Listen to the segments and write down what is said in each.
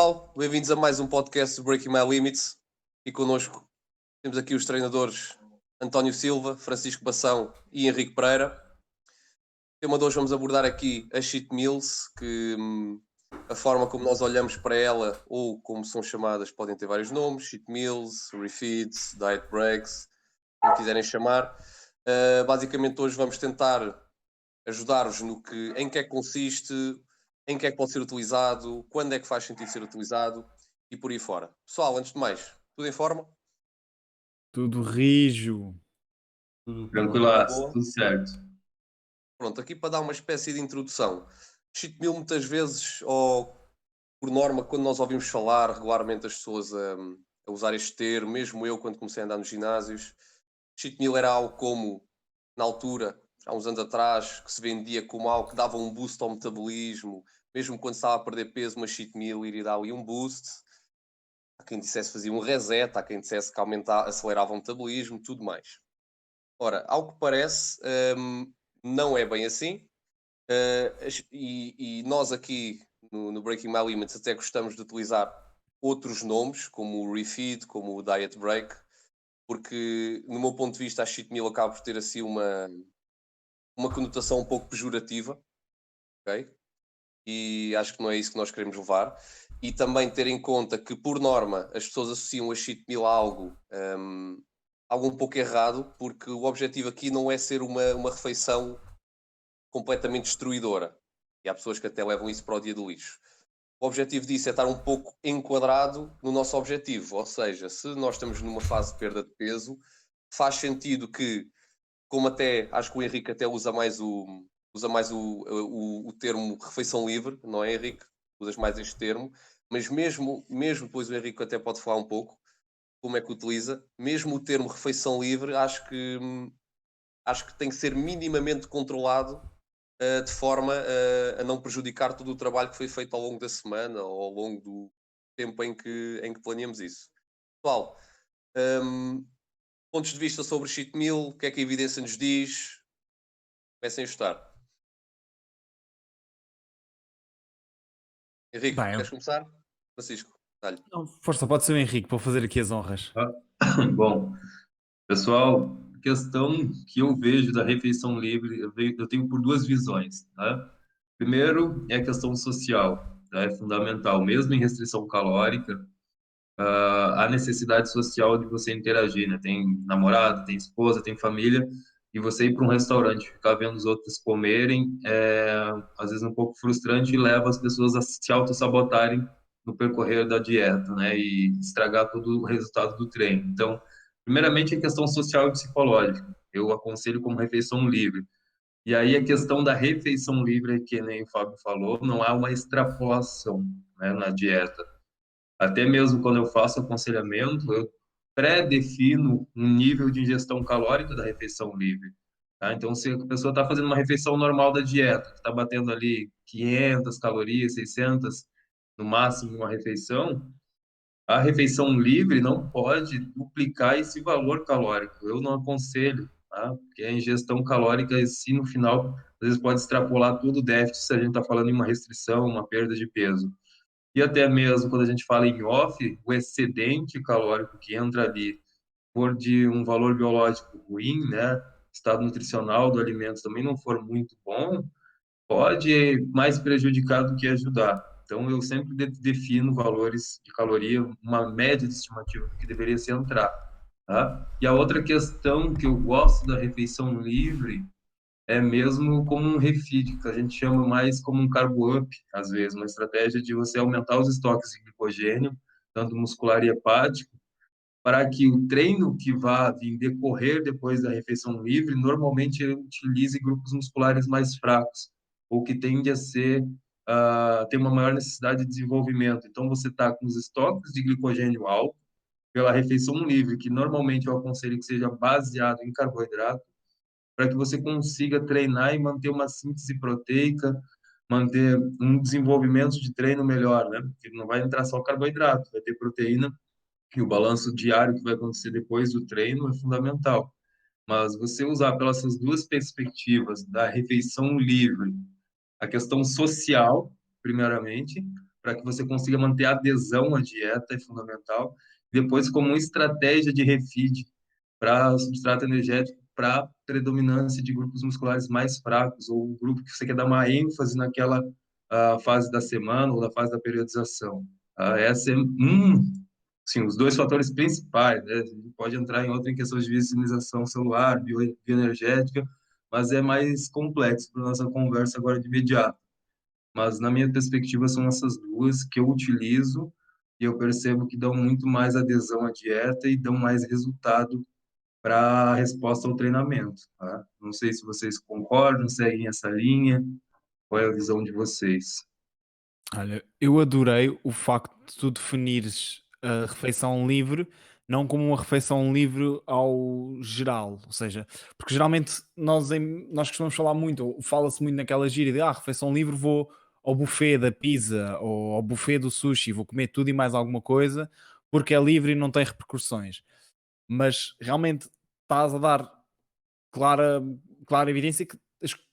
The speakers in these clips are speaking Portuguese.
pessoal, bem-vindos a mais um podcast do Breaking My Limits. E connosco temos aqui os treinadores António Silva, Francisco Bação e Henrique Pereira. O tema de hoje vamos abordar aqui a cheat meals, que a forma como nós olhamos para ela, ou como são chamadas, podem ter vários nomes: cheat meals, refeeds, diet breaks, como quiserem chamar. Basicamente hoje vamos tentar ajudar-vos em que é que consiste, em que é que pode ser utilizado, quando é que faz sentido ser utilizado e por aí fora. Pessoal, antes de mais, tudo em forma? Tudo rijo. Tranquilaço, Boa. tudo certo. Pronto, aqui para dar uma espécie de introdução. Cheat meal muitas vezes, ou por norma, quando nós ouvimos falar regularmente as pessoas a usar este termo, mesmo eu quando comecei a andar nos ginásios, cheat meal era algo como, na altura, há uns anos atrás, que se vendia como algo que dava um boost ao metabolismo, mesmo quando estava a perder peso, uma cheat meal iria dar ali um boost. Há quem dissesse que fazia um reset, há quem dissesse que acelerava o metabolismo, tudo mais. Ora, ao que parece, não é bem assim. E nós aqui no Breaking My Limits até gostamos de utilizar outros nomes, como o refeed, como o diet break, porque no meu ponto de vista a cheat meal acaba por ter assim uma conotação um pouco pejorativa, ok? E acho que não é isso que nós queremos levar. E também ter em conta que, por norma, as pessoas associam a cheat meal a algo um pouco errado, porque o objetivo aqui não é ser uma refeição completamente destruidora. E há pessoas que até levam isso para o dia do lixo. O objetivo disso é estar um pouco enquadrado no nosso objetivo. Ou seja, se nós estamos numa fase de perda de peso, faz sentido que, como até acho que o Henrique até usa mais o termo refeição livre, não é, Henrique? Usas mais este termo, mas mesmo depois o Henrique até pode falar um pouco como é que utiliza, mesmo o termo refeição livre, acho que tem que ser minimamente controlado de forma a não prejudicar todo o trabalho que foi feito ao longo da semana ou ao longo do tempo em que planeamos isso. Pessoal, hum, pontos de vista sobre o cheat meal, o que é que a evidência nos diz? Comecem a ajustar. Henrique, Bem, queres começar? Francisco, dá-lhe. não, força, pode ser o Henrique para fazer aqui as honras. Ah, Bom, pessoal, a questão que eu vejo da refeição livre, eu tenho por duas visões, tá? Primeiro é a questão social, tá? É fundamental, mesmo em restrição calórica, há necessidade social de você interagir, né? Tem namorado, tem esposa, tem família, e você ir para um restaurante, ficar vendo os outros comerem, às vezes um pouco frustrante e leva as pessoas a se auto-sabotarem no percorrer da dieta, né? E estragar todo o resultado do treino. Então, primeiramente, a questão social e psicológica. Eu aconselho como refeição livre. E aí a questão da refeição livre, que nem o Fábio falou, não há uma extrapolação, né, na dieta. Até mesmo quando eu faço aconselhamento, eu pré-defino um nível de ingestão calórica da refeição livre. Tá? Então, se a pessoa está fazendo uma refeição normal da dieta, que está batendo ali 500 calorias, 600 no máximo uma refeição, a refeição livre não pode duplicar esse valor calórico. Eu não aconselho, tá? Porque a ingestão calórica, se no final, às vezes pode extrapolar todo o déficit se a gente está falando em uma restrição, uma perda de peso. E até mesmo quando a gente fala em off, o excedente calórico que entra ali, for de um valor biológico ruim, né? Estado nutricional do alimento também não for muito bom, pode mais prejudicar do que ajudar. Então, eu sempre defino valores de caloria, uma média de estimativa do que deveria se entrar, tá? E a outra questão que eu gosto da refeição livre é mesmo como um refeed, que a gente chama mais como um carbo up, às vezes, uma estratégia de você aumentar os estoques de glicogênio, tanto muscular e hepático, para que o treino que vá vir decorrer depois da refeição livre, normalmente ele utilize grupos musculares mais fracos, ou que tende a ter uma maior necessidade de desenvolvimento. Então, você está com os estoques de glicogênio alto, pela refeição livre, que normalmente eu aconselho que seja baseado em carboidrato, para que você consiga treinar e manter uma síntese proteica, manter um desenvolvimento de treino melhor, né? Porque não vai entrar só carboidrato, vai ter proteína e o balanço diário que vai acontecer depois do treino é fundamental. Mas você usar pelas essas duas perspectivas da refeição livre, a questão social, primeiramente, para que você consiga manter a adesão à dieta, é fundamental. Depois, como uma estratégia de refeed para substrato energético, para predominância de grupos musculares mais fracos, ou um grupo que você quer dar uma ênfase naquela fase da semana ou da fase da periodização. Essa é sim, os dois fatores principais, né? A gente pode entrar em outra em questões de vitaminização celular, bioenergética, mas é mais complexo para nossa conversa agora de imediato. Mas na minha perspectiva são essas duas que eu utilizo e eu percebo que dão muito mais adesão à dieta e dão mais resultado para a resposta ao treinamento, tá? Não sei se vocês concordam, seguem essa linha, qual é a visão de vocês? Olha, eu adorei o facto de tu definires a refeição livre não como uma refeição livre ao geral, ou seja, porque geralmente nós costumamos falar muito, ou fala-se muito naquela gíria de refeição livre, vou ao buffet da pizza ou ao buffet do sushi, vou comer tudo e mais alguma coisa, porque é livre e não tem repercussões. Mas realmente estás a dar clara, clara evidência que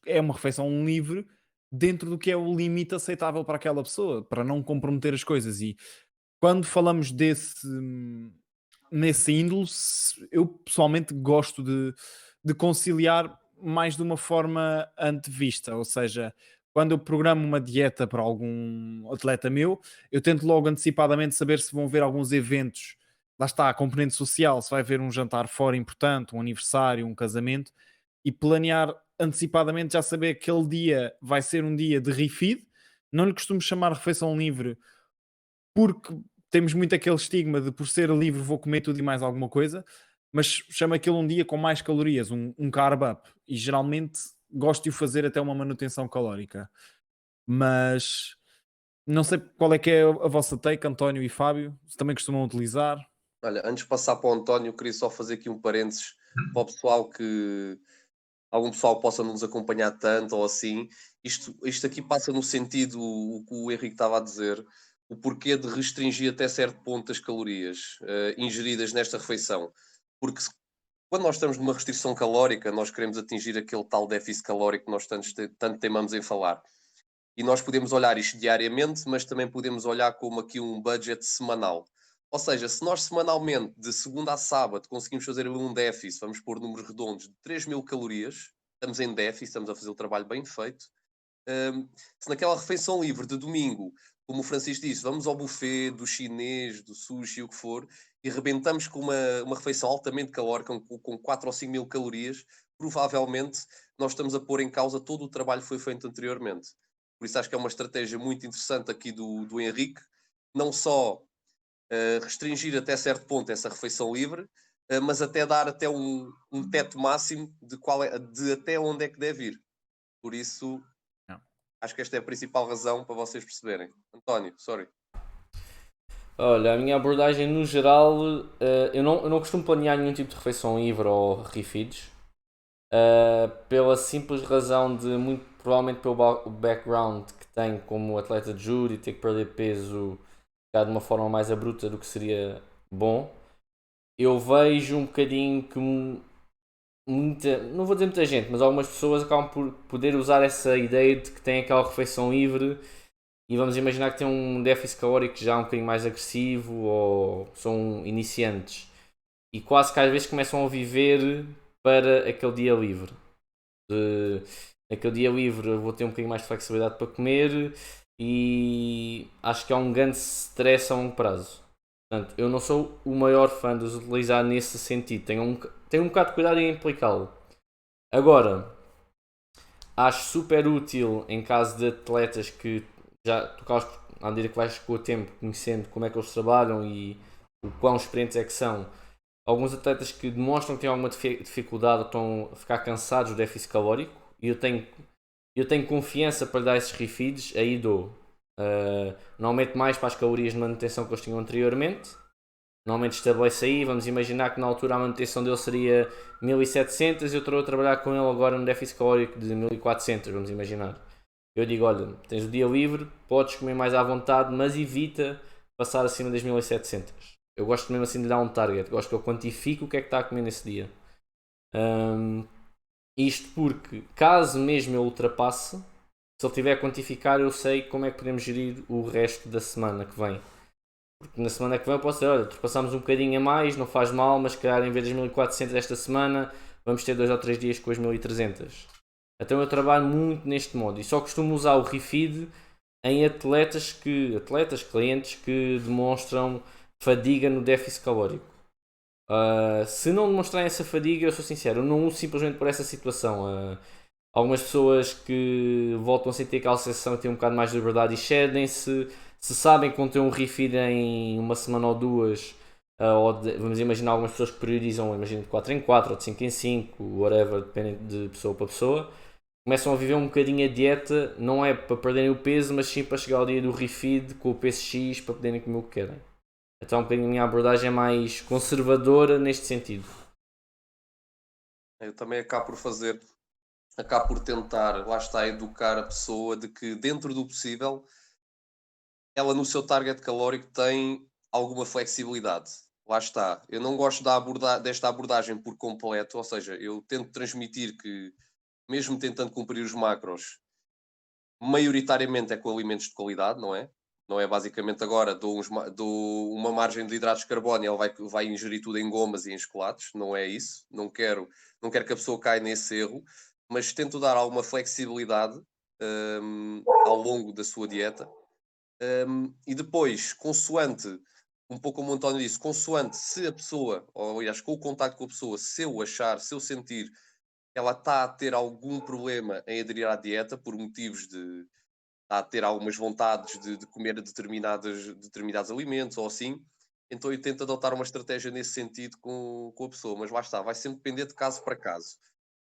é uma refeição livre dentro do que é o limite aceitável para aquela pessoa, para não comprometer as coisas. E quando falamos nesse índole, eu pessoalmente gosto de conciliar mais de uma forma antevista, ou seja, quando eu programo uma dieta para algum atleta meu, eu tento logo antecipadamente saber se vão haver alguns eventos. Lá está, a componente social, se vai haver um jantar fora importante, um aniversário, um casamento, e planear antecipadamente, já saber que aquele dia vai ser um dia de refeed. Não lhe costumo chamar refeição livre porque temos muito aquele estigma de por ser livre vou comer tudo e mais alguma coisa, mas chama aquilo um dia com mais calorias, um carb up, e geralmente gosto de o fazer até uma manutenção calórica. Mas não sei qual é que é a vossa take, António e Fábio, se também costumam utilizar. Olha, antes de passar para o António, queria só fazer aqui um parênteses para o pessoal que algum pessoal possa não nos acompanhar tanto ou assim. Isto aqui passa no sentido, o que o Henrique estava a dizer, o porquê de restringir até certo ponto as calorias ingeridas nesta refeição. Porque quando nós estamos numa restrição calórica, nós queremos atingir aquele tal déficit calórico que nós tanto teimamos em falar. E nós podemos olhar isto diariamente, mas também podemos olhar como aqui um budget semanal. Ou seja, se nós semanalmente, de segunda a sábado, conseguimos fazer um déficit, vamos pôr números redondos, de 3.000 calorias, estamos em déficit, estamos a fazer o trabalho bem feito. Se naquela refeição livre de domingo, como o Francisco disse, vamos ao buffet do chinês, do sushi, o que for, e rebentamos com uma refeição altamente calórica, com 4 ou 5 mil calorias, provavelmente nós estamos a pôr em causa todo o trabalho que foi feito anteriormente. Por isso acho que é uma estratégia muito interessante aqui do Henrique, não só restringir até certo ponto essa refeição livre, mas até dar até um teto máximo de até onde é que deve ir. Por isso, Não. acho que esta é a principal razão para vocês perceberem. António, sorry. Olha, a minha abordagem no geral, eu não costumo planear nenhum tipo de refeição livre ou refeeds, pela simples razão de, muito provavelmente pelo background que tenho como atleta de judo e ter que perder peso de uma forma mais abrupta do que seria bom. Eu vejo um bocadinho que não vou dizer muita gente, mas algumas pessoas acabam por poder usar essa ideia de que tem aquela refeição livre e vamos imaginar que tem um déficit calórico já um bocadinho mais agressivo ou são iniciantes e quase que às vezes começam a viver para aquele dia livre. Aquele dia livre eu vou ter um bocadinho mais de flexibilidade para comer e acho que é um grande stress a longo prazo. Portanto, eu não sou o maior fã de os utilizar nesse sentido. Tenho um bocado de cuidado em aplicá-lo. Agora, acho super útil em caso de atletas que já tocaste à medida que vais com o tempo conhecendo como é que eles trabalham e o quão experientes é que são. Alguns atletas que demonstram que têm alguma dificuldade ou estão a ficar cansados do déficit calórico e eu tenho confiança para dar esses refeeds, aí dou. Normalmente mais para as calorias de manutenção que eles tinham anteriormente. Normalmente estabelece aí, vamos imaginar que na altura a manutenção dele seria 1700 e eu estou a trabalhar com ele agora no déficit calórico de 1400, vamos imaginar. Eu digo, olha, tens o dia livre, podes comer mais à vontade, mas evita passar acima das 1700. Eu gosto mesmo assim de dar um target, gosto que eu quantifique o que é que está a comer nesse dia. Isto porque, caso mesmo eu ultrapasse, se ele tiver a quantificar, eu sei como é que podemos gerir o resto da semana que vem. Porque na semana que vem eu posso dizer, olha, ultrapassamos um bocadinho a mais, não faz mal, mas se calhar em vez das 1400 esta semana, vamos ter 2 ou 3 dias com as 1300. Então eu trabalho muito neste modo e só costumo usar o refeed em atletas, clientes que demonstram fadiga no déficit calórico. Se não demonstrarem essa fadiga, eu sou sincero, eu não uso simplesmente por essa situação. Algumas pessoas que voltam a sentir aquela sensação e têm um bocado mais de liberdade e cedem-se. Se sabem que vão ter um refeed em uma semana ou duas, vamos imaginar algumas pessoas que priorizam, imagina de 4 em 4 ou de 5 em 5, whatever, dependendo de pessoa para pessoa, começam a viver um bocadinho a dieta, não é para perderem o peso, mas sim para chegar ao dia do refeed com o peso X para poderem comer o que querem. Então um bocadinho a minha abordagem é mais conservadora neste sentido. Eu também acabo por tentar, lá está, educar a pessoa de que dentro do possível ela no seu target calórico tem alguma flexibilidade. Lá está. Eu não gosto desta abordagem por completo, ou seja, eu tento transmitir que, mesmo tentando cumprir os macros, maioritariamente é com alimentos de qualidade, não é? Não é basicamente agora dou uma margem de hidratos de carbono e ela vai ingerir tudo em gomas e em chocolates, não é isso. Não quero que a pessoa caia nesse erro, mas tento dar alguma flexibilidade ao longo da sua dieta. E depois, consoante, um pouco como o António disse, consoante se a pessoa, ou aliás, com o contacto com a pessoa, se eu sentir que ela está a ter algum problema em aderir à dieta por motivos de está a ter algumas vontades de comer determinados alimentos ou assim, então eu tento adotar uma estratégia nesse sentido com a pessoa, mas lá está, vai sempre depender de caso para caso.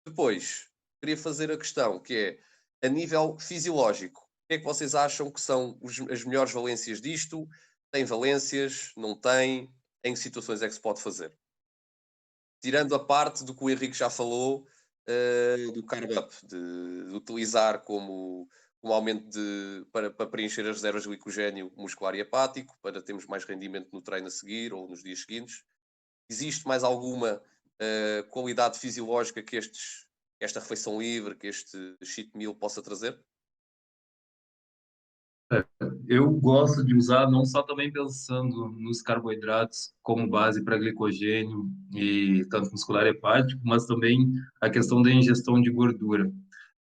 Depois, queria fazer a questão que é, a nível fisiológico, o que é que vocês acham que são as melhores valências disto? Tem valências? Não tem? Em que situações é que se pode fazer? Tirando a parte do que o Henrique já falou, do carb up, de utilizar como aumento para preencher as reservas de glicogênio muscular e hepático, para termos mais rendimento no treino a seguir ou nos dias seguintes. Existe mais alguma qualidade fisiológica que esta refeição livre, que este cheat meal possa trazer? Eu gosto de usar, não só também pensando nos carboidratos como base para glicogênio e tanto muscular e hepático, mas também a questão da ingestão de gordura.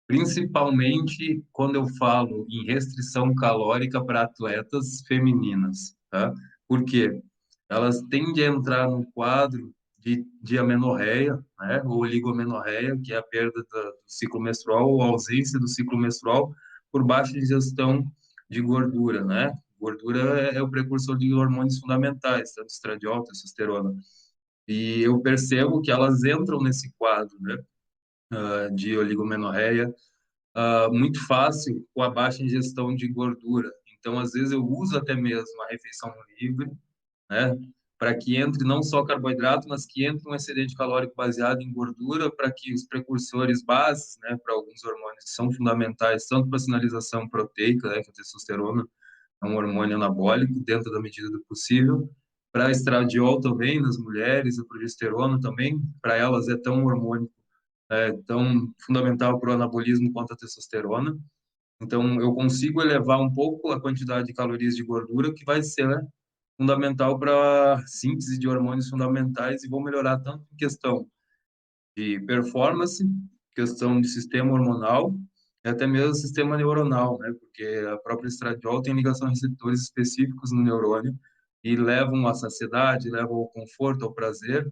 Principalmente quando eu falo em restrição calórica para atletas femininas, tá? Por quê? Elas tendem a entrar no quadro de amenorreia, né? Ou oligomenorreia, que é a perda do ciclo menstrual ou ausência do ciclo menstrual por baixa ingestão de gordura, né? Gordura é o precursor de hormônios fundamentais, tanto estradiol, testosterona. E eu percebo que elas entram nesse quadro, né? De oligomenorreia, muito fácil com a baixa ingestão de gordura. Então, às vezes, eu uso até mesmo a refeição livre, né? Para que entre não só carboidrato, mas que entre um excedente calórico baseado em gordura, para que os precursores bases, né, para alguns hormônios que são fundamentais, tanto para a sinalização proteica, né, que a testosterona é um hormônio anabólico, dentro da medida do possível, para a estradiol também nas mulheres, a progesterona também, para elas é tão hormônio, tão fundamental para o anabolismo quanto a testosterona. Então, eu consigo elevar um pouco a quantidade de calorias de gordura, que vai ser fundamental para a síntese de hormônios fundamentais e vão melhorar tanto em questão de performance, questão de sistema hormonal e até mesmo sistema neuronal, né? Porque a própria estradiol tem ligação a receptores específicos no neurônio e levam à saciedade, levam ao conforto, ao prazer.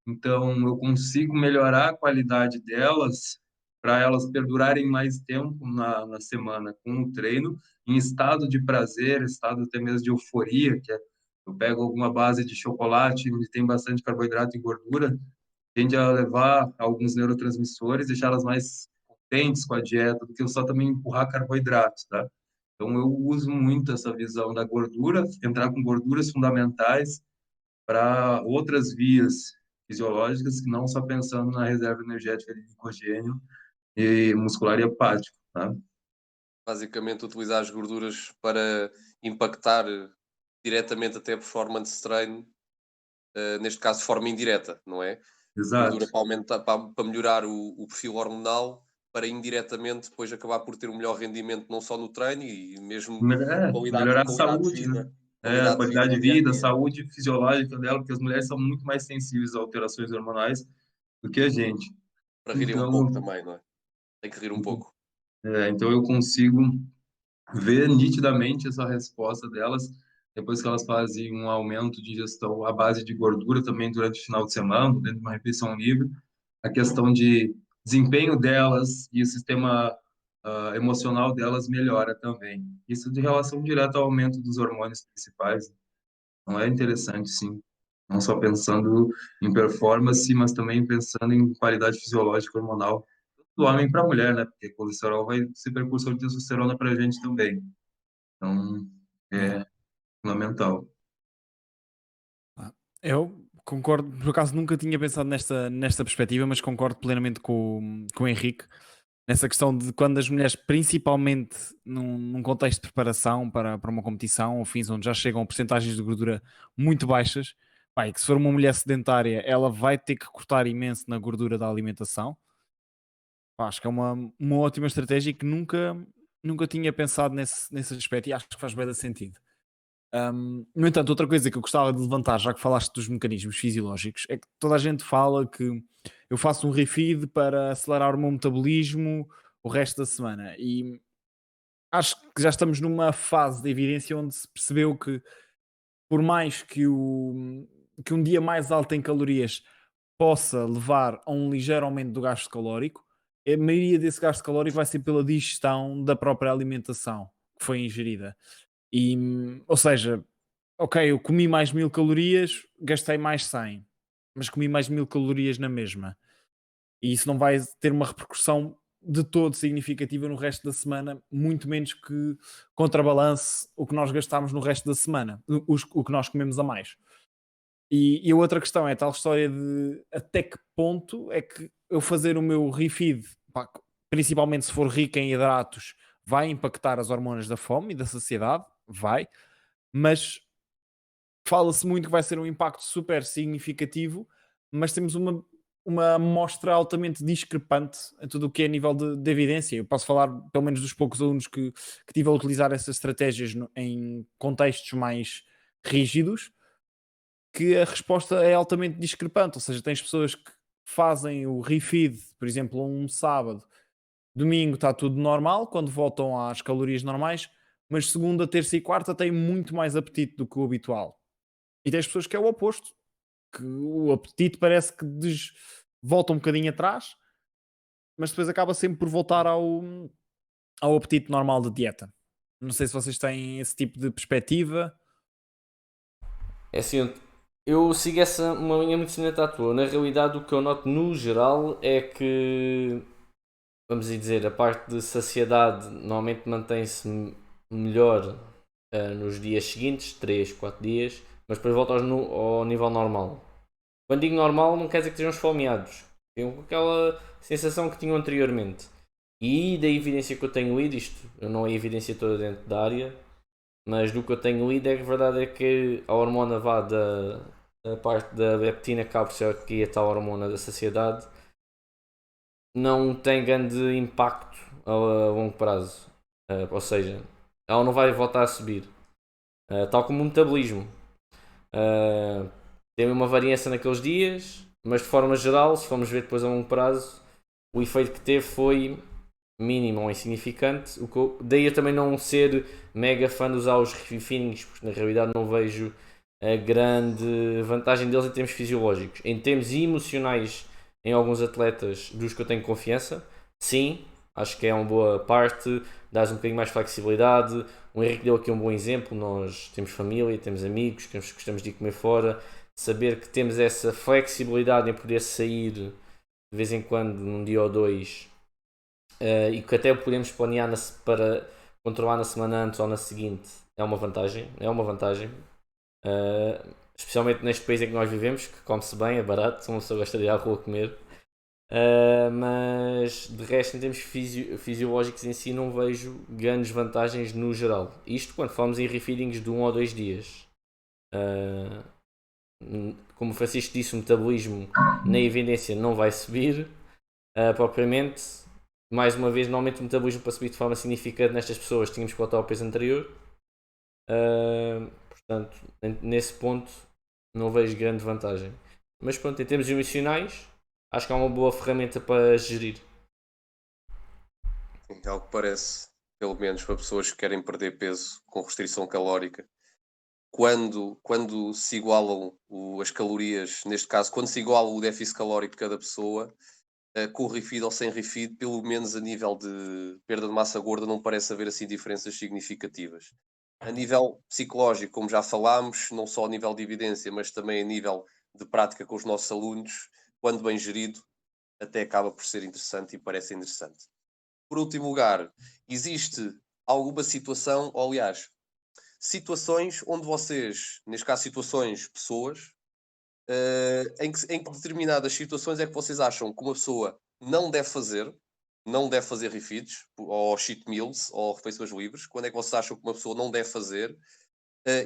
Então, eu consigo melhorar a qualidade delas para elas perdurarem mais tempo na semana com o treino, em estado de prazer, estado até mesmo de euforia, que é, eu pego alguma base de chocolate onde tem bastante carboidrato e gordura, tende a levar alguns neurotransmissores, deixá-las mais contentes com a dieta, do que eu só também empurrar carboidratos, tá? Então, eu uso muito essa visão da gordura, entrar com gorduras fundamentais para outras vias fisiológicas, que não só pensando na reserva energética de glicogênio e muscular e hepático, tá? Basicamente, utilizar as gorduras para impactar diretamente até a performance de treino, neste caso de forma indireta, não é? Exato. Gordura para melhorar o perfil hormonal para indiretamente depois acabar por ter um melhor rendimento não só no treino e mesmo Melhorar a qualidade de saúde, né? vida. A Qualidade de vida qualidade de no dia a vida, a dia. saúde fisiológica dela, porque as mulheres são muito mais sensíveis a alterações hormonais do que a gente. Para rirem um pouco Então, também, não é? Tem que rir um pouco. então eu consigo ver nitidamente essa resposta delas depois que elas fazem um aumento de ingestão à base de gordura também durante o final de semana, dentro de uma refeição livre, a questão de desempenho delas e o sistema emocional delas melhora também. Isso de relação direta ao aumento dos hormônios principais. Não é interessante, sim. Não só pensando em performance, mas também pensando em qualidade fisiológica hormonal do homem para a mulher, né? Porque colesterol vai ser precursor de testosterona para a gente também. Então, Yeah. é fundamental. Eu concordo, por acaso nunca tinha pensado nesta perspectiva, mas concordo plenamente com o Henrique, nessa questão de quando as mulheres, principalmente num contexto de preparação para uma competição ou fins onde já chegam a percentagens de gordura muito baixas, pá, e que se for uma mulher sedentária, ela vai ter que cortar imenso na gordura da alimentação. Pá, acho que é uma ótima estratégia e que nunca tinha pensado nesse aspecto e acho que faz bem sentido. No entanto, outra coisa que eu gostava de levantar, já que falaste dos mecanismos fisiológicos, é que toda a gente fala que eu faço um refeed para acelerar o meu metabolismo o resto da semana. E acho que já estamos numa fase de evidência onde se percebeu que, por mais que um dia mais alto em calorias possa levar a um ligeiro aumento do gasto calórico, a maioria desse gasto calórico vai ser pela digestão da própria alimentação que foi ingerida. E, ou seja, ok, eu comi mais 1000 calorias, gastei mais 100, mas comi mais 1000 calorias na mesma. E isso não vai ter uma repercussão de todo significativa no resto da semana, muito menos que contrabalance o que nós gastamos no resto da semana, o que nós comemos a mais. E a outra questão é a tal história de até que ponto é que eu fazer o meu refeed, pá, principalmente se for rico em hidratos, vai impactar as hormonas da fome e da saciedade, vai, mas fala-se muito que vai ser um impacto super significativo, mas temos uma amostra altamente discrepante em tudo o que é nível de evidência. Eu posso falar, pelo menos, dos poucos alunos que tive a utilizar essas estratégias em contextos mais rígidos, que a resposta é altamente discrepante. Ou seja, tens pessoas que fazem o refeed, por exemplo, um sábado, domingo está tudo normal, quando voltam às calorias normais, mas segunda, terça e quarta têm muito mais apetite do que o habitual. E tens pessoas que é o oposto, que o apetite parece que volta um bocadinho atrás, mas depois acaba sempre por voltar ao apetite normal de dieta. Não sei se vocês têm esse tipo de perspectiva. É assim, eu sigo uma linha muito semelhante à tua. Na realidade, o que eu noto no geral é que, vamos dizer, a parte de saciedade normalmente mantém-se melhor nos dias seguintes, 3, 4 dias, mas depois volta ao nível normal. Quando digo normal, não quer dizer que estejam esfomeados. Tenham aquela sensação que tinham anteriormente. E da evidência que eu tenho lido, isto eu não é evidência toda dentro da área, mas do que eu tenho lido é que a verdade é que a hormona vá da parte da leptina, que acaba por ser aqui a tal hormona da saciedade, não tem grande impacto a longo prazo. Ou seja, ela não vai voltar a subir. Tal como o metabolismo. Tem uma variância naqueles dias, mas de forma geral, se formos ver depois a longo prazo, o efeito que teve foi mínimo ou insignificante. Daí eu também não ser mega fã de usar os refinings, porque na realidade não vejo a grande vantagem deles em termos fisiológicos. Em termos emocionais, em alguns atletas dos que eu tenho confiança, sim, acho que é uma boa parte, dás um bocadinho mais flexibilidade. O Henrique deu aqui um bom exemplo, nós temos família, temos amigos, que gostamos de ir comer fora, saber que temos essa flexibilidade em poder sair de vez em quando, num dia ou dois, e que até podemos planear para controlar na semana antes ou na seguinte, é uma vantagem, especialmente neste país em que nós vivemos, que come-se bem, é barato, se uma pessoa gosta de ir à rua comer. Mas de resto, em termos fisiológicos em si, não vejo grandes vantagens no geral. Isto quando falamos em refeedings de 1 ou 2 dias. Como o Francisco disse, o metabolismo na evidência não vai subir propriamente. mais uma vez, normalmente o metabolismo para subir de forma significante nestas pessoas tínhamos que voltar ao peso anterior. Portanto, nesse ponto não vejo grande vantagem. Mas pronto, em termos emocionais, acho que é uma boa ferramenta para gerir. É algo que parece, pelo menos para pessoas que querem perder peso com restrição calórica. Quando se igualam as calorias, neste caso, quando se iguala o déficit calórico de cada pessoa, com refeed ou sem refeed, pelo menos a nível de perda de massa gorda, não parece haver assim diferenças significativas. A nível psicológico, como já falámos, não só a nível de evidência, mas também a nível de prática com os nossos alunos, quando bem gerido, até acaba por ser interessante e parece interessante. Por último lugar, existe alguma situação, ou aliás, situações onde vocês, neste caso situações, pessoas, em que determinadas situações é que vocês acham que uma pessoa não deve fazer refeeds, ou cheat meals, ou refeições livres, quando é que vocês acham que uma pessoa não deve fazer,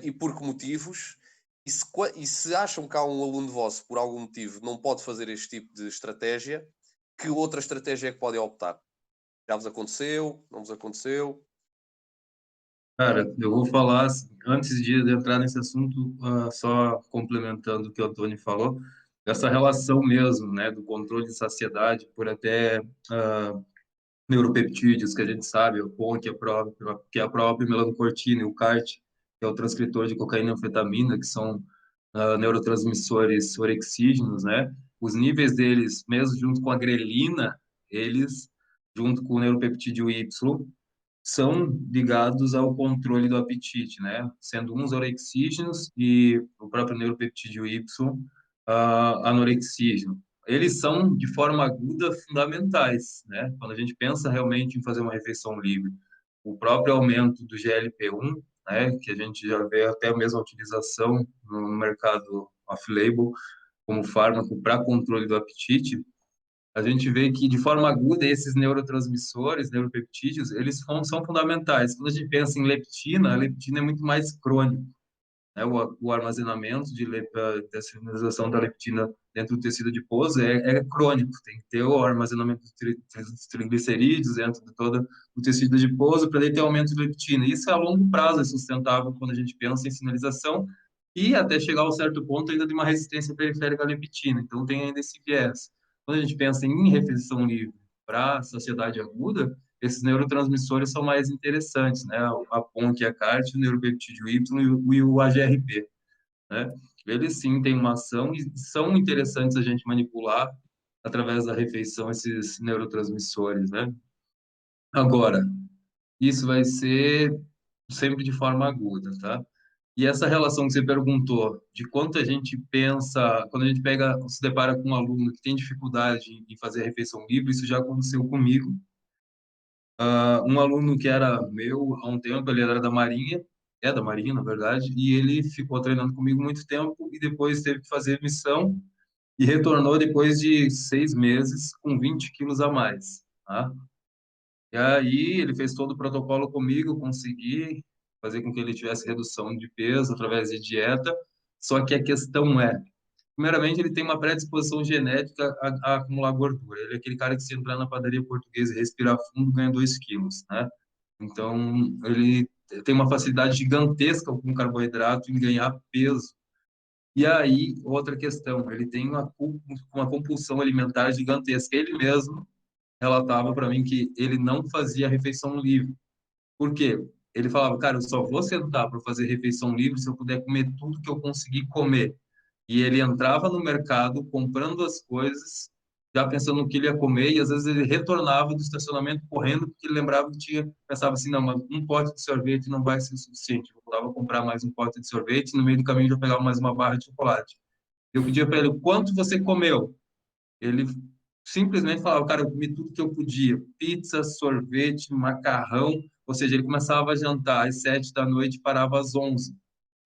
e por que motivos, e se acham que há um aluno vosso, por algum motivo, não pode fazer este tipo de estratégia, que outra estratégia é que podem optar? Já vos aconteceu? Não vos aconteceu? Cara, eu vou falar, antes de entrar nesse assunto, só complementando o que o Antônio falou, essa relação mesmo, né, do controle de saciedade por até ah, neuropeptídeos, que a gente sabe, o PON, que é a própria melanocortina, e o CART, que é o transcritor de cocaína e anfetamina, que são neurotransmissores orexígenos, né? Os níveis deles, mesmo junto com a grelina, eles, junto com o neuropeptídeo Y, são ligados ao controle do apetite, né? Sendo uns orexígenos e o próprio neuropeptídeo Y anorexígeno. Eles são, de forma aguda, fundamentais, né? Quando a gente pensa realmente em fazer uma refeição livre, o próprio aumento do GLP-1, né? Que a gente já vê até a mesma utilização no mercado off-label como fármaco para controle do apetite, a gente vê que, de forma aguda, esses neurotransmissores, neuropeptídeos, eles são fundamentais. Quando a gente pensa em leptina, a leptina é muito mais crônico, né? O armazenamento dessa sinalização da leptina dentro do tecido adiposo é crônico. Tem que ter o armazenamento dos triglicerídeos dentro de todo o tecido adiposo para ter aumento de leptina. Isso a longo prazo é sustentável quando a gente pensa em sinalização e até chegar a um certo ponto ainda de uma resistência periférica à leptina. Então tem ainda esse viés. Quando a gente pensa em refeição livre para saciedade aguda, esses neurotransmissores são mais interessantes, né? A PON, que é a CART, o neuropeptídeo Y e o AGRP, né? Eles sim têm uma ação e são interessantes a gente manipular através da refeição esses neurotransmissores, né? Agora, isso vai ser sempre de forma aguda, tá? E essa relação que você perguntou, de quanto a gente pensa, quando a gente se depara com um aluno que tem dificuldade em fazer a refeição livre, isso já aconteceu comigo. Um aluno que era meu há um tempo, ele era da Marinha, é da Marinha, na verdade, e ele ficou treinando comigo muito tempo e depois teve que fazer missão e retornou depois de 6 meses com 20 quilos a mais, tá? E aí ele fez todo o protocolo comigo, consegui fazer com que ele tivesse redução de peso através de dieta, só que a questão é, primeiramente, ele tem uma predisposição genética a acumular gordura. Ele é aquele cara que, se entrar na padaria portuguesa e respirar fundo, ganha 2 quilos, né? Então, ele tem uma facilidade gigantesca com carboidrato em ganhar peso. E aí, outra questão, ele tem uma compulsão alimentar gigantesca. Ele mesmo relatava para mim que ele não fazia refeição livre. Por quê? Ele falava, cara, eu só vou sentar para fazer refeição livre se eu puder comer tudo que eu conseguir comer. E ele entrava no mercado comprando as coisas, já pensando no que ele ia comer, e às vezes ele retornava do estacionamento correndo, porque ele lembrava que pensava assim, não, mas um pote de sorvete não vai ser suficiente. Eu voltava a comprar mais um pote de sorvete, e no meio do caminho eu já pegava mais uma barra de chocolate. Eu pedia para ele, quanto você comeu? Ele simplesmente falava, cara, eu comi tudo que eu podia, pizza, sorvete, macarrão, ou seja, ele começava a jantar às 7 da noite e parava às 11.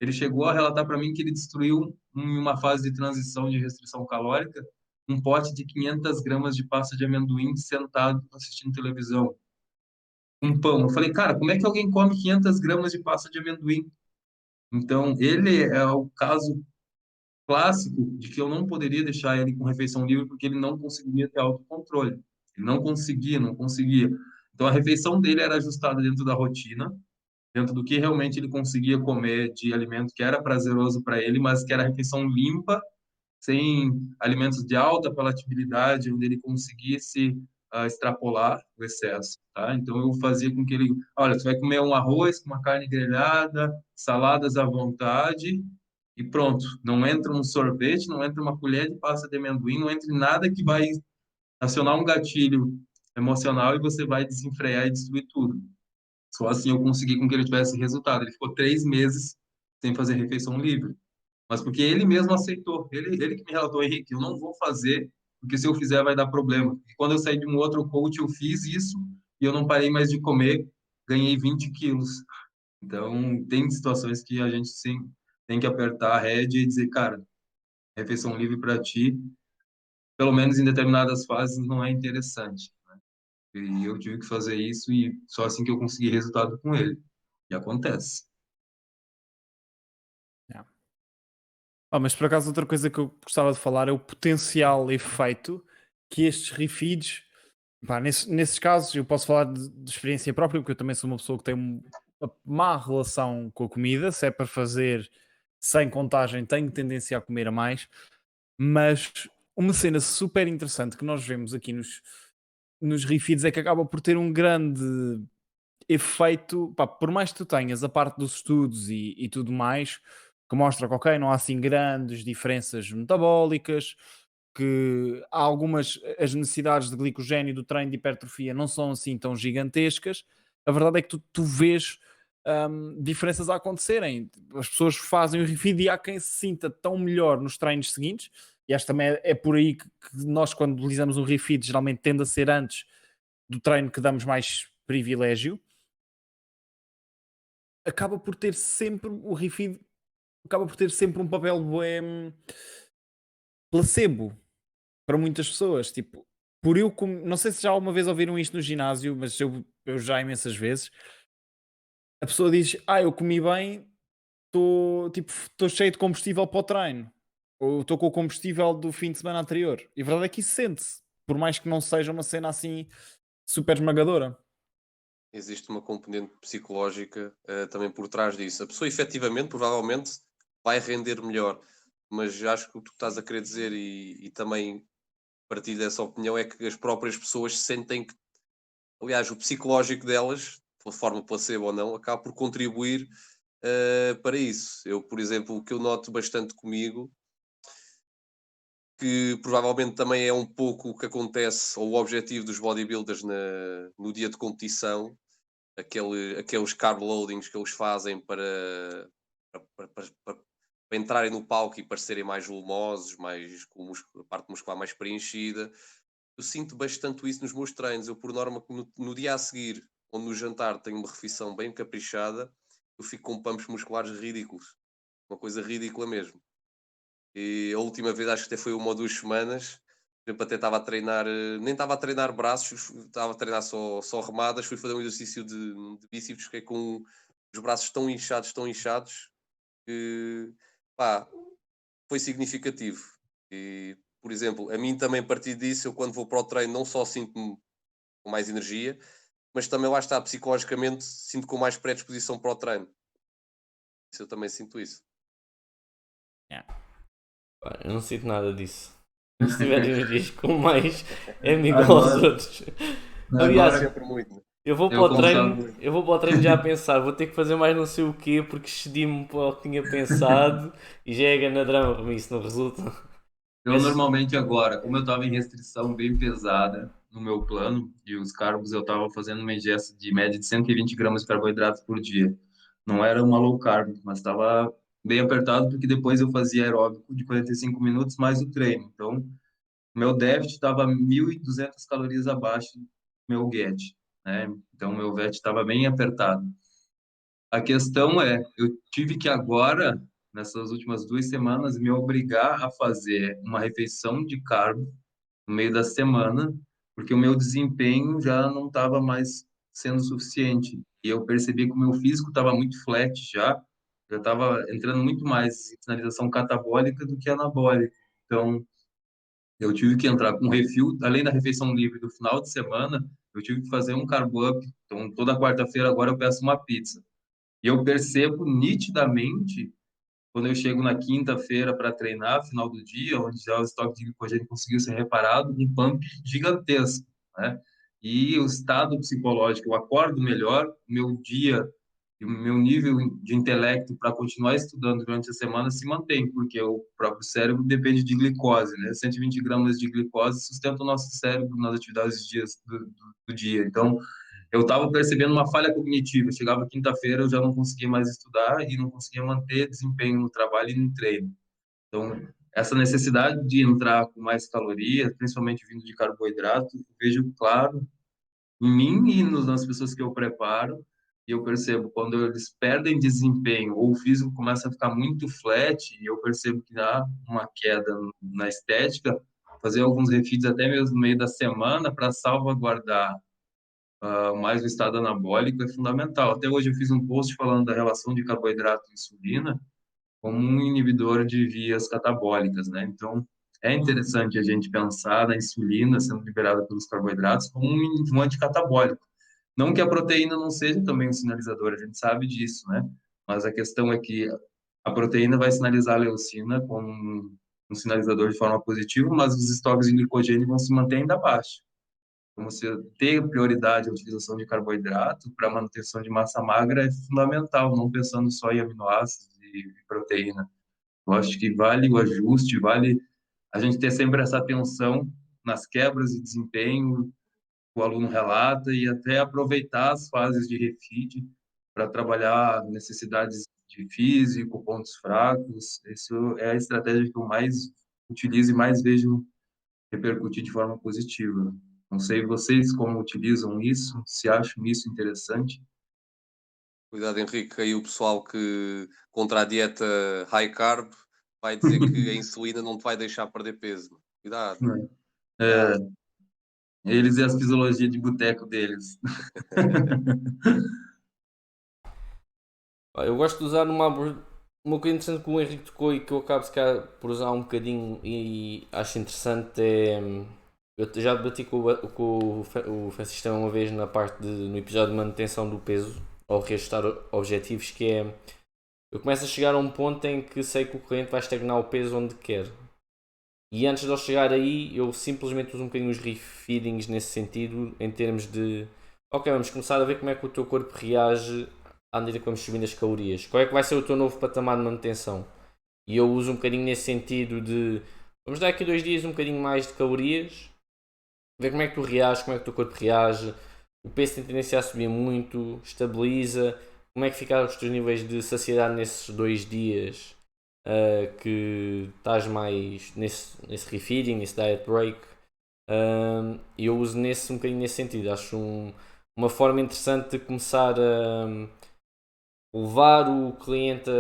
Ele chegou a relatar para mim que ele destruiu, em uma fase de transição de restrição calórica, um pote de 500 gramas de pasta de amendoim sentado assistindo televisão. Um pão. Eu falei, cara, como é que alguém come 500 gramas de pasta de amendoim? Então, ele é o caso clássico de que eu não poderia deixar ele com refeição livre porque ele não conseguia ter autocontrole. Ele não conseguia, não conseguia. Então a refeição dele era ajustada dentro da rotina, dentro do que realmente ele conseguia comer de alimento que era prazeroso para ele, mas que era refeição limpa, sem alimentos de alta palatabilidade, onde ele conseguisse extrapolar o excesso, tá? Então eu fazia com que ele, olha, você vai comer um arroz com uma carne grelhada, saladas à vontade e pronto. Não entra um sorvete, não entra uma colher de pasta de amendoim, não entra nada que vai acionar um gatilho emocional e você vai desenfrear e destruir tudo. Só assim eu consegui com que ele tivesse resultado. Ele ficou 3 meses sem fazer refeição livre. Mas porque ele mesmo aceitou. Ele que me relatou, Henrique, eu não vou fazer, porque se eu fizer vai dar problema. E quando eu saí de um outro coach, eu fiz isso e eu não parei mais de comer, ganhei 20 quilos. Então, tem situações que a gente sim tem que apertar a rédea e dizer, cara, refeição livre para ti, pelo menos em determinadas fases, não é interessante. E eu tive que fazer isso e só assim que eu consegui resultado com ele. E acontece. Yeah. Mas por acaso outra coisa que eu gostava de falar é o potencial efeito que estes refeeds, pá, nesses casos eu posso falar de experiência própria, porque eu também sou uma pessoa que tem uma má relação com a comida. Se é para fazer sem contagem, tenho tendência a comer a mais. Mas uma cena super interessante que nós vemos aqui nos refeeds é que acaba por ter um grande efeito, pá, por mais que tu tenhas a parte dos estudos e tudo mais, que mostra que, ok, não há assim grandes diferenças metabólicas, que há algumas, as necessidades de glicogênio do treino de hipertrofia não são assim tão gigantescas. A verdade é que tu vês diferenças a acontecerem. As pessoas fazem o refeed e há quem se sinta tão melhor nos treinos seguintes, e acho que também é por aí que nós, quando utilizamos um refeed, geralmente tende a ser antes do treino que damos mais privilégio. Acaba por ter sempre o refeed, acaba por ter sempre um papel bué placebo para muitas pessoas. Tipo, por eu não sei se já alguma vez ouviram isto no ginásio, mas eu já imensas vezes. A pessoa diz: eu comi bem, estou cheio de combustível para o treino, ou estou com o combustível do fim de semana anterior. E a verdade é que isso sente-se, por mais que não seja uma cena assim super esmagadora. Existe uma componente psicológica também por trás disso. A pessoa efetivamente, provavelmente, vai render melhor, mas acho que o que tu estás a querer dizer e também partilho dessa opinião é que as próprias pessoas sentem que, aliás, o psicológico delas, de forma placebo ou não, acaba por contribuir para isso. Eu, por exemplo, o que eu noto bastante comigo, que provavelmente também é um pouco o que acontece, ou o objetivo dos bodybuilders no dia de competição, aqueles carb loadings que eles fazem para entrarem no palco e parecerem mais volumosos, mais, com a parte muscular mais preenchida. Eu sinto bastante isso nos meus treinos. Eu, por norma, no dia a seguir, onde no jantar tenho uma refeição bem caprichada, eu fico com pumps musculares ridículos. Uma coisa ridícula mesmo. E a última vez, acho que até foi 1 ou 2 semanas, por exemplo, até estava a treinar, nem estava a treinar braços, estava a treinar só remadas, fui fazer um exercício de bíceps, fiquei com os braços tão inchados, que pá, foi significativo. E, por exemplo, a mim também a partir disso, eu quando vou para o treino não só sinto-me com mais energia, mas também lá está, psicologicamente, sinto com mais predisposição para o treino. Isso eu também sinto isso. Pá, eu não sinto nada disso. Se tiver energias com mais, é-me igual aos Agora- outros. Aliás, Agora, Sempre muito. eu vou para eu o treino, concordo. eu vou para o treino já a pensar, vou ter que fazer mais não sei o quê porque excedi-me para o que tinha pensado e já é grande drama para mim, isso não resulta. Eu Mas, normalmente agora, como eu estava em restrição bem pesada no meu plano, e os carbos eu estava fazendo uma ingesta de média de 120 gramas de carboidratos por dia. Não era uma low carb, mas estava bem apertado porque depois eu fazia aeróbico de 45 minutos mais o treino. Então, meu déficit estava 1.200 calorias abaixo do meu GET, né? Então, meu VET estava bem apertado. A questão é, eu tive que agora, nessas últimas 2 semanas, me obrigar a fazer uma refeição de carbo no meio da semana, porque o meu desempenho já não estava mais sendo suficiente. E eu percebi que o meu físico estava muito flat já estava entrando muito mais em sinalização catabólica do que anabólica. Então, Eu tive que entrar com refil, além da refeição livre do final de semana, eu tive que fazer um carb up. Então, toda quarta-feira agora eu peço uma pizza. E eu percebo nitidamente, quando eu chego na quinta-feira para treinar, final do dia, onde já o estoque de glicogênio conseguiu ser reparado, um pump gigantesco, né? E o estado psicológico, eu acordo melhor, o meu dia e o meu nível de intelecto para continuar estudando durante a semana se mantém, porque o próprio cérebro depende de glicose, né? 120 gramas de glicose sustenta o nosso cérebro nas atividades do dia. Então, eu estava percebendo uma falha cognitiva. Chegava quinta-feira, eu já não conseguia mais estudar e não conseguia manter desempenho no trabalho e no treino. Então, essa necessidade de entrar com mais calorias, principalmente vindo de carboidrato, eu vejo claro em mim e nas pessoas que eu preparo. E eu percebo quando eles perdem desempenho ou o físico começa a ficar muito flat, e eu percebo que há uma queda na estética, fazer alguns refeeds até mesmo no meio da semana para salvaguardar mais o estado anabólico é fundamental. Até hoje eu fiz um post falando da relação de carboidrato e insulina como um inibidor de vias catabólicas, né? Então, é interessante a gente pensar na insulina sendo liberada pelos carboidratos como um anticatabólico. Não que a proteína não seja também um sinalizador, a gente sabe disso, né? Mas a questão é que a proteína vai sinalizar a leucina como um sinalizador de forma positiva, mas os estoques de glicogênio vão se manter ainda baixos. Então, você ter prioridade à utilização de carboidrato para manutenção de massa magra é fundamental, não pensando só em aminoácidos e proteína. Eu acho que vale o ajuste, vale a gente ter sempre essa atenção nas quebras de desempenho que o aluno relata e até aproveitar as fases de refeed para trabalhar necessidades de físico, pontos fracos. Isso é a estratégia que eu mais utilizo e mais vejo repercutir de forma positiva. Não sei vocês como utilizam isso, se acham isso interessante. Cuidado, Henrique, aí o pessoal que contra a dieta high carb vai dizer que a insulina não te vai deixar perder peso. Cuidado, É, cuidado. eles e as fisiologias de boteco deles. Eu gosto de usar uma coisa interessante que o Henrique tocou e que eu acabo se calhar por usar um bocadinho e acho interessante é. Eu já debati com o Francisco uma vez no episódio de manutenção do peso ou reajustar objetivos, que é eu começo a chegar a um ponto em que sei que o cliente vai estagnar o peso onde quer. E antes de eu chegar aí, eu simplesmente uso um bocadinho os refeedings nesse sentido, em termos de ok, vamos começar a ver como é que o teu corpo reage à medida que vamos subindo as calorias. Qual é que vai ser o teu novo patamar de manutenção? E eu uso um bocadinho nesse sentido de vamos dar aqui 2 dias um bocadinho mais de calorias, ver como é que tu reages, como é que o teu corpo reage, o peso tem tendência a subir muito, estabiliza, como é que ficaram os teus níveis de saciedade nesses 2 dias que estás mais nesse refeeding, nesse diet break. E eu uso um bocadinho nesse sentido. Acho uma forma interessante de começar a levar o cliente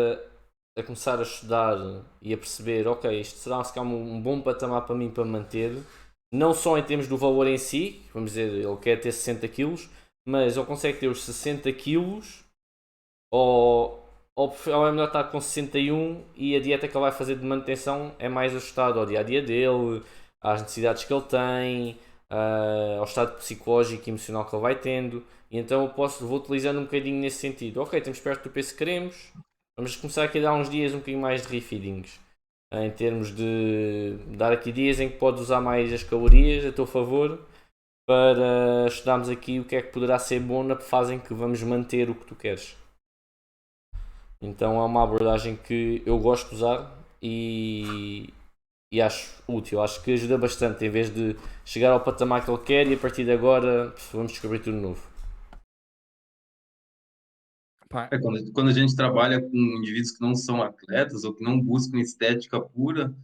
a começar a estudar e a perceber, ok, isto será se calhar um bom patamar para mim para manter, não só em termos do valor em si, vamos dizer, ele quer ter 60 kg, mas ele consegue ter os 60 kg ou é melhor estar com 61 e a dieta que ele vai fazer de manutenção é mais ajustada ao dia a dia dele, às necessidades que ele tem, ao estado psicológico e emocional que ele vai tendo. E então vou utilizando um bocadinho nesse sentido. Ok, estamos perto do peso que queremos, vamos começar aqui a dar uns dias um bocadinho mais de refeedings. Em termos de dar aqui dias em que podes usar mais as calorias a teu favor para estudarmos aqui o que é que poderá ser bom na fase em que vamos manter o que tu queres. Então é uma abordagem que eu gosto de usar e acho útil, acho que ajuda bastante em vez de chegar ao patamar que ele quer e a partir de agora vamos descobrir tudo novo. Quando a gente trabalha com indivíduos que não são atletas ou que não buscam estética pura,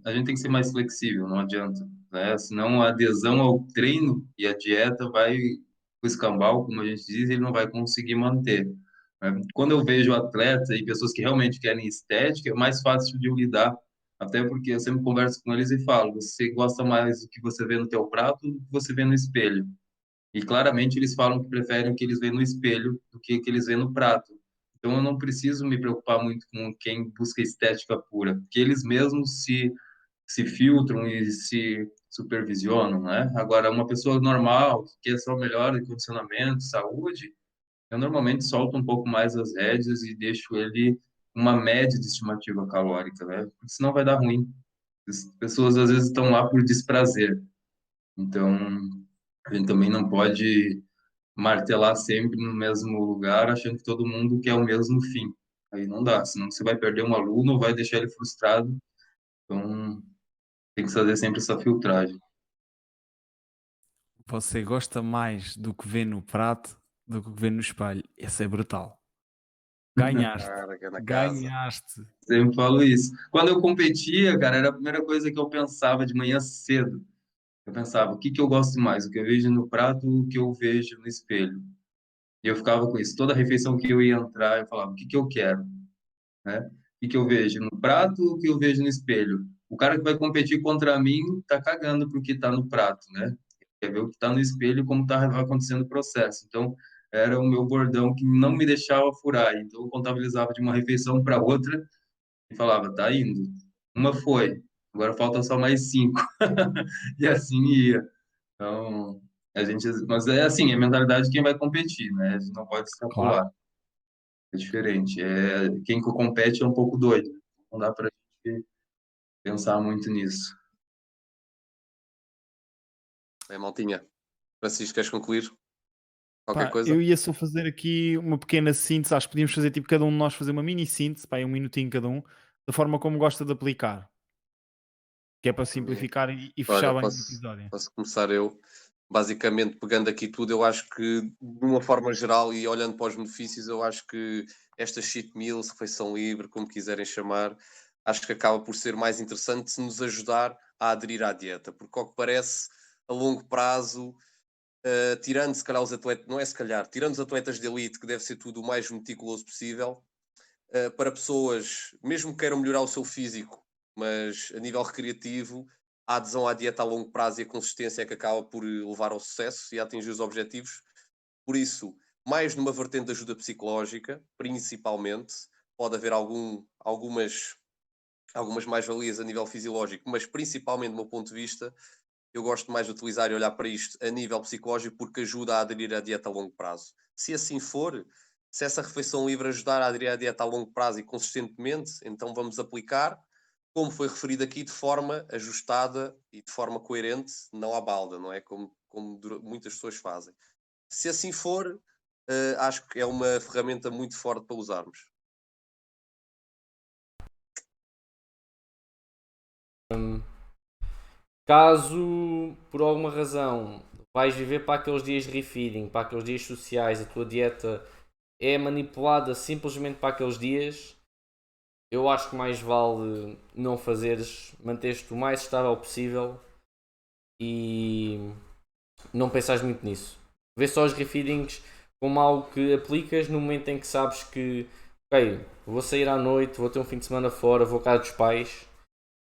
a gente tem que ser mais flexível, não adianta, né? Senão a adesão ao treino e à dieta vai o escambau, como a gente diz, e ele não vai conseguir manter, né? Quando eu vejo atleta e pessoas que realmente querem estética, é mais fácil de eu lidar, até porque eu sempre converso com eles e falo, você gosta mais do que você vê no teu prato do que você vê no espelho? E claramente eles falam que preferem o que eles veem no espelho do que o que eles veem no prato. Então eu não preciso me preocupar muito com quem busca estética pura, porque eles mesmos se se filtram e se supervisionam, né? Agora, uma pessoa normal, que quer só melhora de condicionamento, saúde, eu normalmente solto um pouco mais as rédeas e deixo ele uma média de estimativa calórica, né? Porque senão vai dar ruim. As pessoas às vezes estão lá por desprazer. Então, a gente também não pode martelar sempre no mesmo lugar, achando que todo mundo quer o mesmo fim. Aí não dá, senão você vai perder um aluno ou vai deixar ele frustrado. Então, tem que fazer sempre essa filtragem. Você gosta mais do que vê no prato do que vê no espelho. Esse é brutal. Ganhaste. Cara, que é na casa. Ganhaste. Sempre falo isso. Quando eu competia, cara, era a primeira coisa que eu pensava de manhã cedo. Eu pensava, o que que eu gosto mais? O que eu vejo no prato ou o que eu vejo no espelho? E eu ficava com isso. Toda refeição que eu ia entrar, eu falava, o que que eu quero? Né? O que que eu vejo no prato ou o que eu vejo no espelho? O cara que vai competir contra mim tá cagando porque tá no prato, né? Quer ver o que tá no espelho e como tá acontecendo o processo. Então, era o meu bordão que não me deixava furar. Então, eu contabilizava de uma refeição para outra e falava, tá indo. Uma foi, agora falta só mais 5. E assim ia. Então, a gente, mas é assim, é a mentalidade de quem vai competir, né? A gente não pode Claro. extrapolar. É diferente. Quem compete é um pouco doido. Não dá pra gente pensar muito nisso. É, maltinha. Francisco, queres concluir? Qualquer Pá, coisa? eu ia só fazer aqui uma pequena síntese. Acho que podíamos fazer tipo cada um de nós fazer uma mini síntese, pá, um minutinho cada um, da forma como gosta de aplicar, que é para Hum, simplificar e fechar Olha, bem o posso, episódio. posso começar eu. Basicamente, pegando aqui tudo, eu acho que, de uma forma geral e olhando para os benefícios, eu acho que esta cheat meals, refeição livre, como quiserem chamar, acho que acaba por ser mais interessante se nos ajudar a aderir à dieta, porque, ao que parece, a longo prazo, tirando se calhar os atletas, não é se calhar, tirando os atletas de elite, que deve ser tudo o mais meticuloso possível, para pessoas, mesmo que queiram melhorar o seu físico, mas a nível recreativo, a adesão à dieta a longo prazo e a consistência é que acaba por levar ao sucesso e a atingir os objetivos. Por isso, mais numa vertente de ajuda psicológica, principalmente, pode haver algumas mais-valias a nível fisiológico, mas principalmente do meu ponto de vista, eu gosto mais de utilizar e olhar para isto a nível psicológico porque ajuda a aderir à dieta a longo prazo. Se assim for, se essa refeição livre ajudar a aderir à dieta a longo prazo e consistentemente, então vamos aplicar, como foi referido aqui, de forma ajustada e de forma coerente, não à balda, não é? Como muitas pessoas fazem. Se assim for, acho que é uma ferramenta muito forte para usarmos. Caso por alguma razão vais viver para aqueles dias de refeeding, para aqueles dias sociais, a tua dieta é manipulada simplesmente para aqueles dias, eu acho que mais vale não fazeres, manteres-te o mais estável possível e não pensares muito nisso. Vê só os refeedings como algo que aplicas no momento em que sabes que, ok, vou sair à noite, vou ter um fim de semana fora, vou à casa dos pais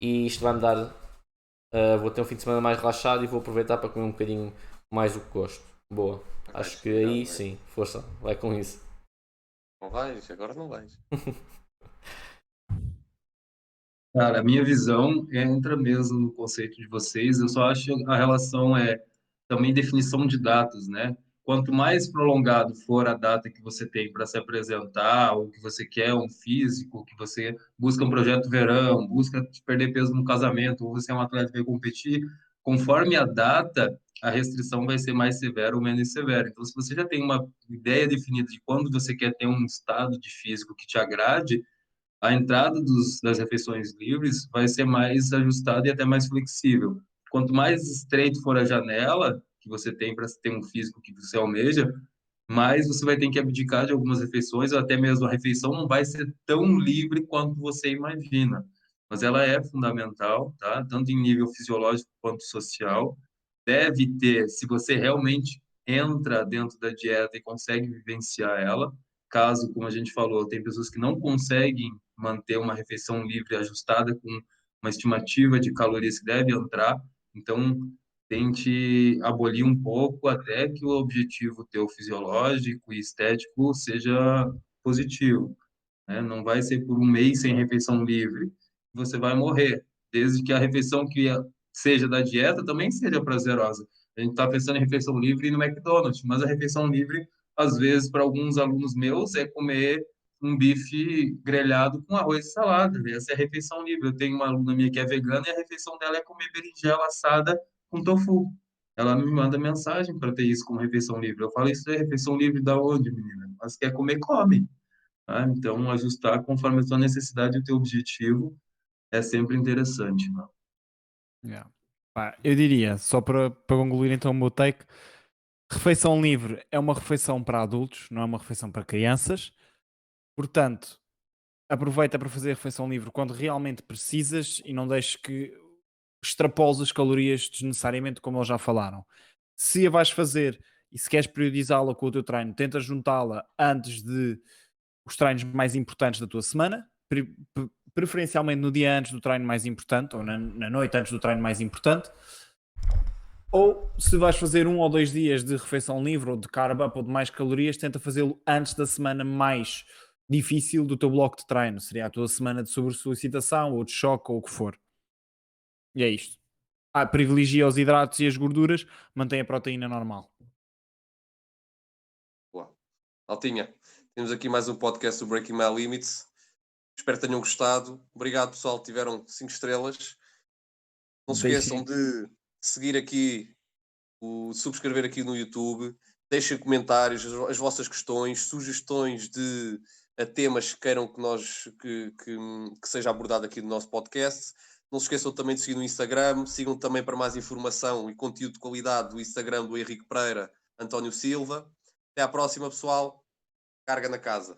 e isto vai-me dar. Vou ter um fim de semana mais relaxado e vou aproveitar para comer um bocadinho mais do que gosto. Boa. Não vais Acho que desligar, aí não é? sim, força, vai com isso. Não vais, agora não vais. Cara, a minha visão entra mesmo no conceito de vocês. Eu só acho que a relação é também definição de datas, né? Quanto mais prolongado for a data que você tem para se apresentar, ou que você quer um físico, que você busca um projeto verão, busca perder peso no casamento, ou você é um atleta que vai competir, conforme a data, a restrição vai ser mais severa ou menos severa. Então, se você já tem uma ideia definida de quando você quer ter um estado de físico que te agrade, a entrada das refeições livres vai ser mais ajustada e até mais flexível. Quanto mais estreito for a janela que você tem para ter um físico que você almeja, mais você vai ter que abdicar de algumas refeições, ou até mesmo a refeição não vai ser tão livre quanto você imagina. Mas ela é fundamental, tá? Tanto em nível fisiológico quanto social. Deve ter, se você realmente entra dentro da dieta e consegue vivenciar ela. Caso, como a gente falou, tem pessoas que não conseguem manter uma refeição livre ajustada com uma estimativa de calorias que deve entrar. Então, tente abolir um pouco até que o objetivo teu fisiológico e estético seja positivo, né? Não vai ser por um mês sem refeição livre, você vai morrer. desde que a refeição seja da dieta também seja prazerosa. A gente está pensando em refeição livre no McDonald's, mas a refeição livre, às vezes, para alguns alunos meus, é comer um bife grelhado com arroz e salada. Essa é a refeição livre. Eu tenho uma aluna minha que é vegana e a refeição dela é comer berinjela assada com tofu. Ela me manda mensagem para ter isso como refeição livre. Eu falo, isso é refeição livre da onde, menina? Mas quer comer, come. Tá? Então, ajustar conforme a sua necessidade e o teu objetivo é sempre interessante, né? Yeah. Pá, eu diria, só para concluir então o meu take, refeição livre é uma refeição para adultos, não é uma refeição para crianças. Portanto, aproveita para fazer a refeição livre quando realmente precisas e não deixes que extrapoles as calorias desnecessariamente, como eles já falaram. Se a vais fazer e se queres periodizá-la com o teu treino, tenta juntá-la antes de os treinos mais importantes da tua semana, preferencialmente no dia antes do treino mais importante ou na noite antes do treino mais importante. Ou se vais fazer 1 ou 2 dias de refeição livre ou de carb up ou de mais calorias, tenta fazê-lo antes da semana mais difícil do teu bloco de treino. Seria a tua semana de sobressolicitação ou de choque ou o que for. E é isto. Privilegia os hidratos e as gorduras, mantém a proteína normal. Boa. Altinha, temos aqui mais um podcast do Breaking My Limits. Espero que tenham gostado. Obrigado, pessoal. Tiveram 5 estrelas. Não se esqueçam de seguir aqui, subscrever aqui no YouTube. Deixem comentários, as vossas questões, sugestões de temas que queiram que seja abordado aqui no nosso podcast. Não se esqueçam também de seguir no Instagram. Sigam também para mais informação e conteúdo de qualidade do Instagram do Henrique Pereira, António Silva. Até à próxima, pessoal. Carga na casa.